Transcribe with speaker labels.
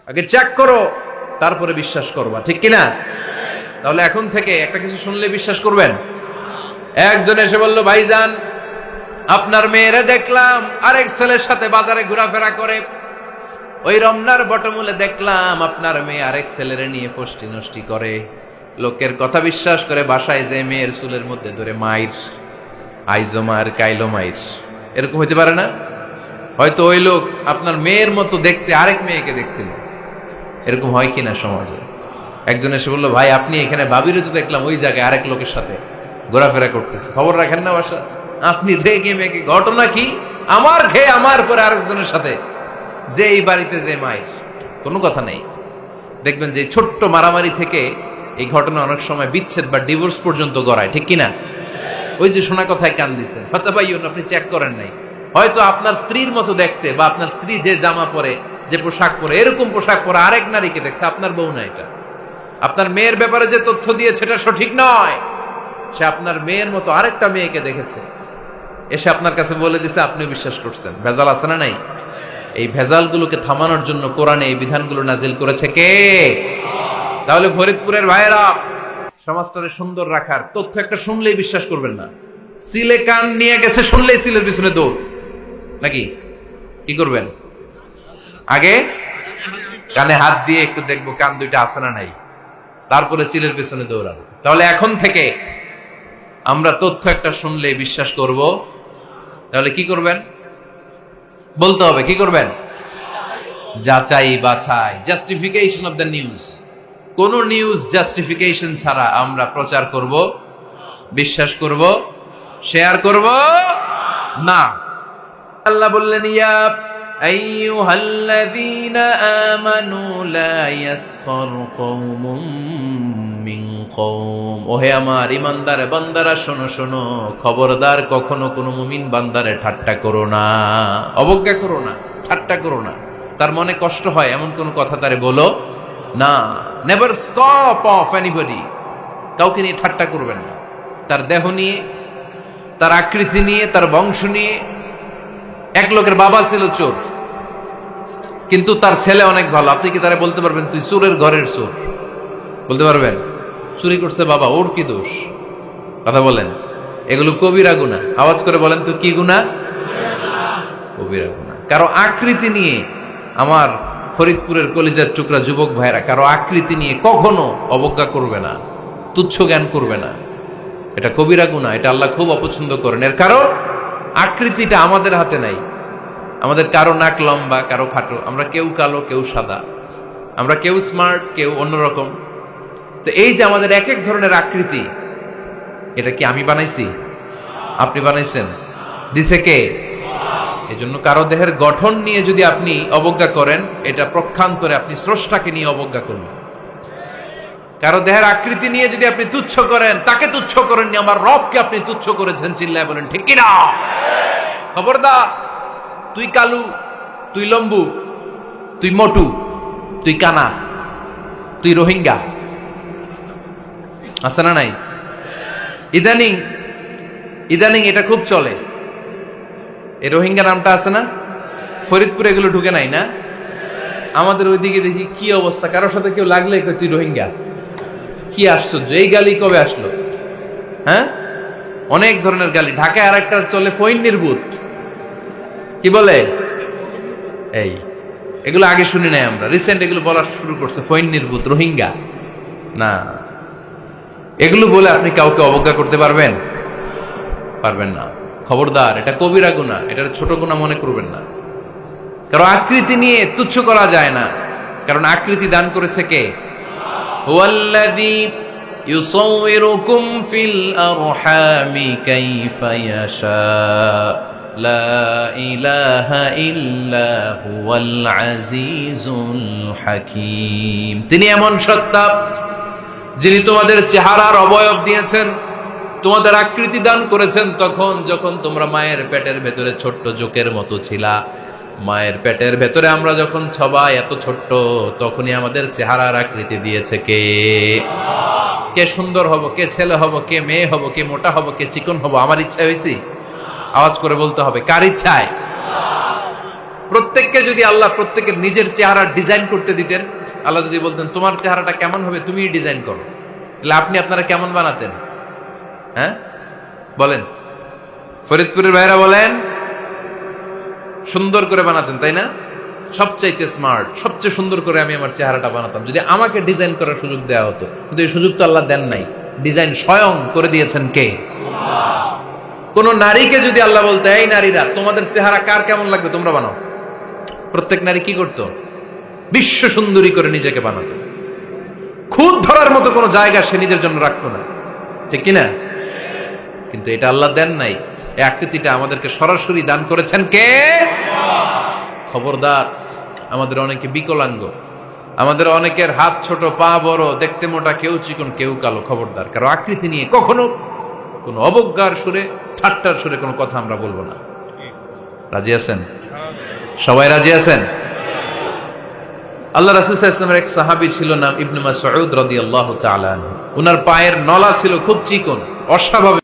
Speaker 1: আগে চেক করো, তারপরে বিশ্বাস করবা, ঠিক কিনা? তাহলে এখন থেকে একটা কিছু শুনলে বিশ্বাস করবেন। একজন এসে বলল, ভাইজান আপনার মেয়েরে দেখলাম আরেক ছেলের সাথে বাজারে ঘোরাফেরা করে, ওই রমনার বটমূলে দেখলাম আপনার মেয়ে আরেক ছেলেরে নিয়ে ফষ্টি নষ্টি করে, লোকের কথা বিশ্বাস করে বাসায় যে মেয়ের চুলের মধ্যে ধরে মাইর, আইজো মার কাইলো মাইর। এরকম হইতে পারে না? হয়তো ওই লোক আপনার মেয়ের মতো দেখতে আরেক মেয়েকে দেখছিল। এরকম হয় কিনা সমাজে? একজন এসে বললো, ভাই আপনি এখানে ভাবিরে তো দেখলাম ওই জায়গায় আরেক লোকের সাথে ঘোরাফেরা করতেছে, খবর রাখেন না বাসা? আপনি রেগে মেগে, ঘটনা কি? আমার খেয়ে আমার পরে আরেকজনের সাথে, যে এই বাড়িতে যে মায়ের, কোনো কথা নেই। দেখবেন যে ছোট্ট মারামারি থেকে এই ঘটনা অনেক সময় বিচ্ছেদ বা ডিভোর্স পর্যন্ত গড়ায়, ঠিক কিনা? ওই যে শোনা কথায় কান দিচ্ছেন, ফাতাবাইয়ুন, আপনি চেক করেন নাই। হয়তো আপনার স্ত্রীর মতো দেখতে বা আপনার স্ত্রী যে জামা পরে, যে পোশাক পরে, এরকম পোশাক পরে আরেক নারীকে দেখছে, আপনার বউ না এটা। আপনার মেয়ের ব্যাপারে যে তথ্য দিয়েছে এটা সঠিক নয়, সে আপনার মেয়ের মতো আরেকটা মেয়েকে দেখেছে, এসে আপনার কাছে বলে দিছে, আপনি বিশ্বাস করছেন। ভেজাল আছে না নাই? এই ভেজালগুলোকে থামানোর জন্য কোরআনে এই বিধানগুলো নাজিল করেছে কে? তাহলে ফরিদপুরের ভাইয়েরা, সমাজটাকে সুন্দর রাখার তথ্য একটা শুনলেই বিশ্বাস করবেন না। সিলে কান নিয়ে গেছে শুনলেই সিলের পিছনে দৌড়, নাকি? কি করবেন? আগে কানে হাত দিয়ে একটু দেখবো কান দুইটা আছে না নাই, তারপরে চিলের পিছনে দৌড়ানো। তাহলে এখন থেকে আমরা তথ্য একটা শুনলেই বিশ্বাস করব। তাহলে কি করবেন? বলতে হবে কি করবেন? যাচাই বাছাই, জাস্টিফিকেশন অফ দ্য নিউজ। কোন নিউজ জাস্টিফিকেশন ছাড়া আমরা প্রচার করব, বিশ্বাস করব, শেয়ার করব না। আল্লাহ বললেন, ইয়া আইয়ুহাল্লাযীনা আমানু লা ইয়াসখার কওমুম মিন কওম। ওহে আমার ঈমানদার বান্দারা, শোনো শোনো, খবরদার কখনো কোনো মুমিন বান্দারে ঠাট্টা করো না, অবজ্ঞা করো না, ঠাট্টা করো না। তার মনে কষ্ট হয় এমন কোন কথা তারে বলো না। Never scoff of anybody. কাউকে নিয়ে ঠাট্টা করবেন না, তার দেহ নিয়ে, তার আকৃতি নিয়ে, তার বংশ নিয়ে। এক লোকের বাবা ছিল চোর, কিন্তু তার ছেলে অনেক ভালো। আপনি কি তারা বলতে পারবেন তুই চোরের ঘরের চোর? বলতে পারবেন? চুরি করছে বাবা, ওর কি দোষ? কথা বলেন। এগুলো কবিরা গুনাহ। আওয়াজ করে বলেন তো, কি গুনাহ? কবিরা গুনাহ। কারো আকৃতি নিয়ে, আমার ফরিদপুরের কলিজার টুকরা যুবক ভাইরা, কারো আকৃতি নিয়ে কখনো অবজ্ঞা করবে না, তুচ্ছ জ্ঞান করবে না। এটা কবিরা গুনাহ, এটা আল্লাহ খুব অপছন্দ করেন। এর কারণ আকৃতিটা আমাদের হাতে নাই। আমাদের কারো নাক লম্বা, কারো খাটো, আমরা কেউ কালো, কেউ সাদা, আমরা কেউ স্মার্ট, কেউ অন্যরকম। তো এই যে আমাদের এক এক ধরনের আকৃতি, এটা কি আমি বানাইছি? আপনি বানাইছেন? দিছে কে? এই জন্য কারো দেহের গঠন নিয়ে যদি আপনি অবজ্ঞা করেন, এটা প্রক্ষান্তরে আপনি স্রষ্টাকে নিয়ে অবজ্ঞা করবেন। কারো দেহের আকৃতি নিয়ে যদি আপনি তুচ্ছ করেন, তাকে তুচ্ছ করেননি, আমার রবকে আপনি তুচ্ছ করেছেন। চিল্লায় বলেন ঠিক কিনা? খবরদার, তুই কালু, তুই লম্বু, তুই মোটু, তুই কানা, তুই রোহিঙ্গা, আছে না নাই? ইদানিং ইদানিং এটা খুব চলে। এই রোহিঙ্গা নামটা আছে না? ফরিদপুরে এগুলো ঢুকে নাই না? আমাদের ওইদিকে দেখি কি অবস্থা, কারোর সাথে কেউ লাগলে তুই রোহিঙ্গা। কি আশ্চর্য, এই গালি কবে আসলো? হ্যাঁ, অনেক ধরনের গালি। ঢাকায় আর একটা চলে ফইন্নির ভূত, কি বলে? এই এগুলো আগে শুনি নাই আমরা, রিসেন্ট এগুলো বলা শুরু করছে। ফইন্নির ভূত, রোহিঙ্গা না। এগুলো বলে আপনি কাউকে অবজ্ঞা করতে পারবেন? পারবেন না। খবরদার, এটা কবিরা গুনাহ, এটা ছোট গুনাহ মনে করবেন না। কারণ আকৃতি নিয়ে তুচ্ছ করা যায় না, কারণ আকৃতি দান করেছে কে? হুয়াল্লাযী ইউসাউইরুকুম ফিল আরহামি কাইফা ইয়াশা, লা ইলাহা ইল্লা হুয়াল আজিজুল হাকীম। তিনি এমন সত্তা, যিনি তোমাদের চেহারার অবয়ব দিয়েছেন, তোমাদের আকৃতি দান করেছেন তখন যখন তোমরা মায়ের পেটের ভেতরে ছোট্ট জোকের মতো ছিলা। মায়ের পেটের ভেতরে আমরা যখন সবাই এত ছোট্ট, তখনই আমাদের চেহারার আকৃতি দিয়েছে কে? কে সুন্দর হব, কে ছেলে হব, কে মেয়ে হব, কে মোটা হব, কে চিকন হব, আমার ইচ্ছা হয়েছি? আওয়াজ করে বলতে হবে, কার ইচ্ছায়? প্রত্যেককে যদি আল্লাহ প্রত্যেকের নিজের চেহারা ডিজাইন করতে দিতেন, আল্লাহ যদি বলতেন তোমার চেহারাটা কেমন হবে তুমি ডিজাইন করো, তাহলে আপনি আপনারা কেমন বানাতেন? হ্যাঁ বলেন, ফরিদপুরের ভাইরা বলেন, সুন্দর করে বানাতেন তাই না? সবচাইতে স্মার্ট, সবচেয়ে সুন্দর করে আমি আমার চেহারাটা বানাতাম যদি আমাকে ডিজাইন করার সুযোগ দেওয়া হতো। কিন্তু এই সুযোগ তো আল্লাহ দেন নাই। ডিজাইন স্বয়ং করে দিয়েছেন কে? কোন নারীকে যদি আল্লাহ বলতে এই নারীরা তোমাদের চেহারা কার কেমন লাগবে তোমরা বানাও, প্রত্যেক নারী কি করতো? বিশ্ব সুন্দরী করে নিজেকে বানাতো। খুদ ধরার মতো কোনো জায়গা সে নিজের জন্য রাখতো না, ঠিক কিনা? কিন্তু এটা আল্লাহ দেন নাই। এই আকৃতিটা আমাদেরকে সরাসরি দান করেছেন কে? খবরদার, আমাদের অনেকে বিকলাঙ্গ, আমাদের অনেকের হাত ছোট, পা বড়, দেখতে মোটা, কেউ চিকন কেউ কালো। খবরদার, কারো আকৃতি নিয়ে কখনো কোনো অবজ্ঞার সুরে, ঠাট্টার সুরে কোনো কথা আমরা বলবো না। রাজি আছেন? সবাই রাজি আছেন? আল্লাহ রাসূল সাল্লাল্লাহু আলাইহি ওয়াসাল্লামের এক সাহাবী ছিল, নাম ইবনে মাসউদ রাদিয়াল্লাহু তাআলা আনহু। ওনার পায়ের নলা ছিল খুব চিকন, অস্বাভাবিক।